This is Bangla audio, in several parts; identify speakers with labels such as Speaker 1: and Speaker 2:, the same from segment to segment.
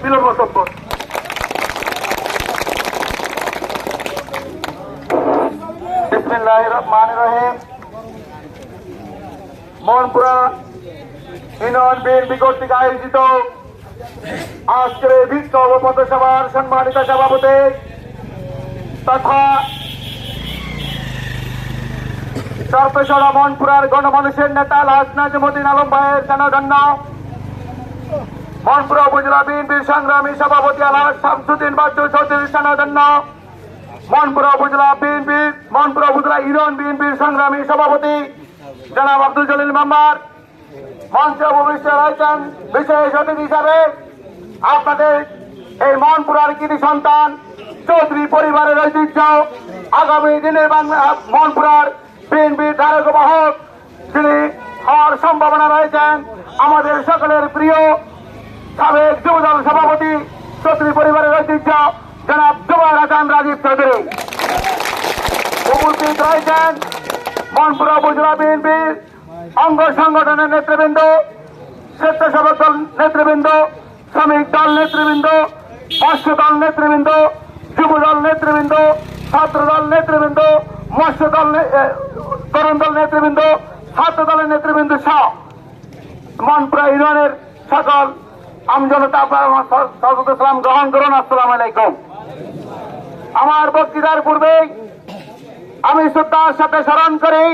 Speaker 1: বিলম্ব সম্পদ। বিসমিল্লাহির রহমানির রহিম। মোহনপুরা ইউনিয়ন বিএনপি কর্তৃক আয়োজিত আজকের এই বিক্ষোভ পথসভার সম্মানিত সভাপতি তথা সর্বসরা মোহনপুরার গণমানুষের নেতা আলহাজ নাজিমুদ্দিন আলম ভাইয়ের জনগণ্য মোহনপুরা উপজেলা বিএনপির সংগ্রামী সভাপতি আলহাজ শামসুদ্দিন বাচ্চু চৌধুরীর জনগণ্য মোহনপুরা উপজেলা ইউনিয়ন বিএনপির সংগ্রামী সভাপতি জনাব আব্দুল জলিল মেম্বার মঞ্চ উপবিষ্ট রয়েছেন বিশেষ অতিথি হিসাবে আপনাদের এই মোহনপুরার কৃতি সন্তান চৌধুরী পরিবারের ঐতিহ্য আগামী দিনের মোহনপুরার বিএনপির ধারক বাহক যিনি হওয়ার সম্ভাবনা রয়েছেন আমাদের সকলের প্রিয় সাবেক যুবদল সভাপতি চৌধুরী পরিবারের ঐতিহ্য জনাব জুবায়ের হাসান রাজীব চৌধুরী। উপস্থিত রয়েছেন মোহনপুরা উপজেলা বিএনপির অঙ্গ সংগঠনের নেতৃবৃন্দ, স্বেচ্ছাসেবক দল নেতৃবৃন্দ, শ্রমিক দল নেতৃবৃন্দ, মৎস্য দল নেতৃবৃন্দ, যুব দল নেতৃবৃন্দ, ছাত্র দল নেতৃবৃন্দ, মৎস্য দল তরুণ দল নেতৃবৃন্দ, ছাত্র দলের নেতৃবৃন্দ সহ মোহনপুরা ইউনিয়নের সকল আমজনতা সালাম গ্রহণ করুন। আসসালামু আলাইকুম। আমার বক্তৃতার পূর্বে আমি শ্রদ্ধার সাথে স্মরণ করি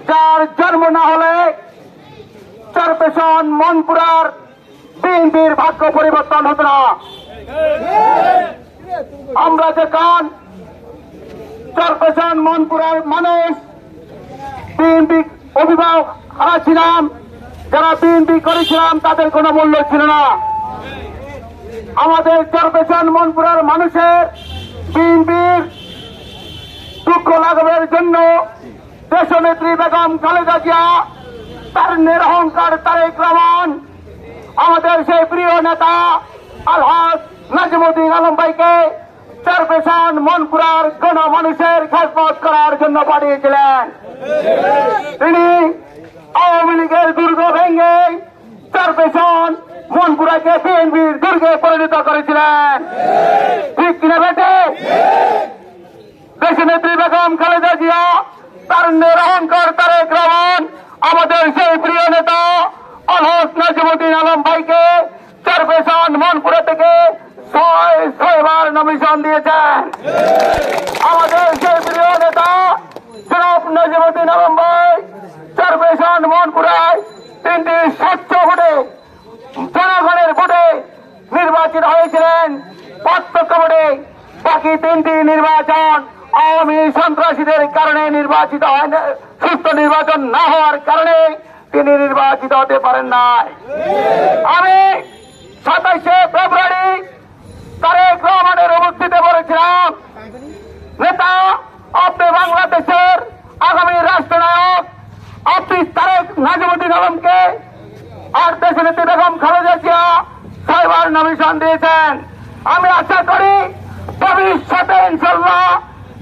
Speaker 1: যার জন্ম না হলে চরপেশন মোহনপুরার বিএনপির ভাগ্য পরিবর্তন হতো না। আমরা যখন চরপেশন মোহনপুরার মানুষ বিএনপি অভিভাবক হারাচ্ছিলাম, যারা বিএনপি করেছিলাম তাদের কোনো মূল্য ছিল না। আমাদের চরপেশন মোহনপুরার মানুষের বিএনপির দুঃখ লাঘবের জন্য দেশনেত্রী বেগম খালেদা জিয়া, তার নিরহংকার তারেক রহমান, আমাদের সেই প্রিয় নেতা আলহাজ নাজিমুদ্দিন আলম ভাইকে চরপেশন মোহনপুরার কোন মানুষের খেদমত করার জন্য পাঠিয়েছিলেন। তিনি আওয়ামী লীগের দুর্গ ভেঙে চরপেশন মোহনপুরাকে বিএনপির দুর্গে পরিণত করেছিলেন। ঠিক কিনা বেটে? দেশনেত্রী বেগম খালেদা জিয়া, তার নিরহংকার তারেক রহমান, আমাদের সেই প্রিয় নেতা আলহাজ নাজিমুদ্দিন আলম ভাইকে চরপেশন মোহনপুরা থেকে ৬ বার নমিশন দিয়েছেন। আমাদের সেই প্রিয় নেতা জনাব নাজিমুদ্দিন আলম ভাই চরপেশন মোহনপুরায় ৩টি স্বচ্ছ ভোটে, জনগণের ভোটে নির্বাচিত হয়েছিলেন। প্রত্যক্ষ ভোটে বাকি 3টি নির্বাচন আওয়ামী সন্ত্রাসীদের কারণে নির্বাচিত হয় না, সুস্থ নির্বাচন না হওয়ার কারণে তিনি নির্বাচিত হতে পারেন নাই। আমি ২৭শে ফেব্রুয়ারি তারেক রহমানের উপস্থিতিতে বলেছিলাম, নেতা আপনি বাংলাদেশের আগামী রাষ্ট্রনায়ক, আপনি তারেক নাজিমুদ্দিন আলমকে আর দেশনেত্রী বেগম খালেদা জিয়া ৬ বার নমিশন দিয়েছেন। আমি আশা করি ভবিষ্যতে ইনশাল্লাহ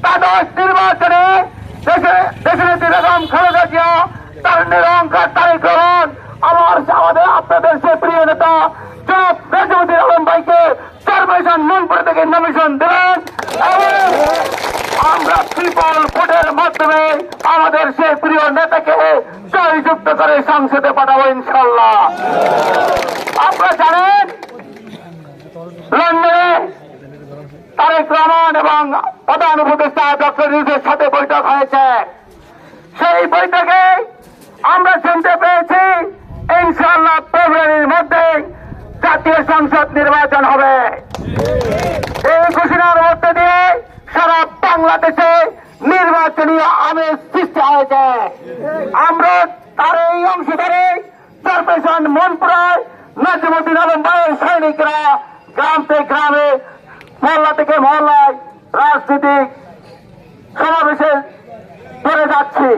Speaker 1: দ্বাদশ নির্বাচনে দেশনেত্রী বেগম খালেদা জিয়া, তার নিরহংকার তারেক রহমান, আমাদের আপনাদের সে প্রিয় নেতা জনাব নাজিমুদ্দিন আলম ভাইকে চরপেশন মোহনপুরা থেকে নমিশন দেবেন এবং আমরা ট্রিপল ভোটের মাধ্যমে আমাদের সেই প্রিয় নেতাকে জয়যুক্ত করে সংসদে পাঠাবো ইনশাল্লাহ। আপনারা জানেন লন্ডনে তারেক রহমান এবং প্রধান উপদেষ্টা ডক্টর ইউনূসের সাথে বৈঠক হয়েছে। সেই বৈঠকে আমরা শুনতে পেয়েছি ইনশাআল্লাহ ফেব্রুয়ারির মধ্যে জাতীয় সংসদ নির্বাচন হবে। এই ঘোষণার মধ্যে দিয়ে সারা বাংলাদেশে নির্বাচনী আমেজ সৃষ্টি হয়েছে। আমরা তার এই অংশ ধরে চরপেশন মোহনপুরায় নাজিমুদ্দিন আলম ভাইয়ের সৈনিকরা গ্রাম থেকে গ্রামে, মহল্লা থেকে মহল্লায় রাজনীতিক সমাবেশে করে যাচ্ছে।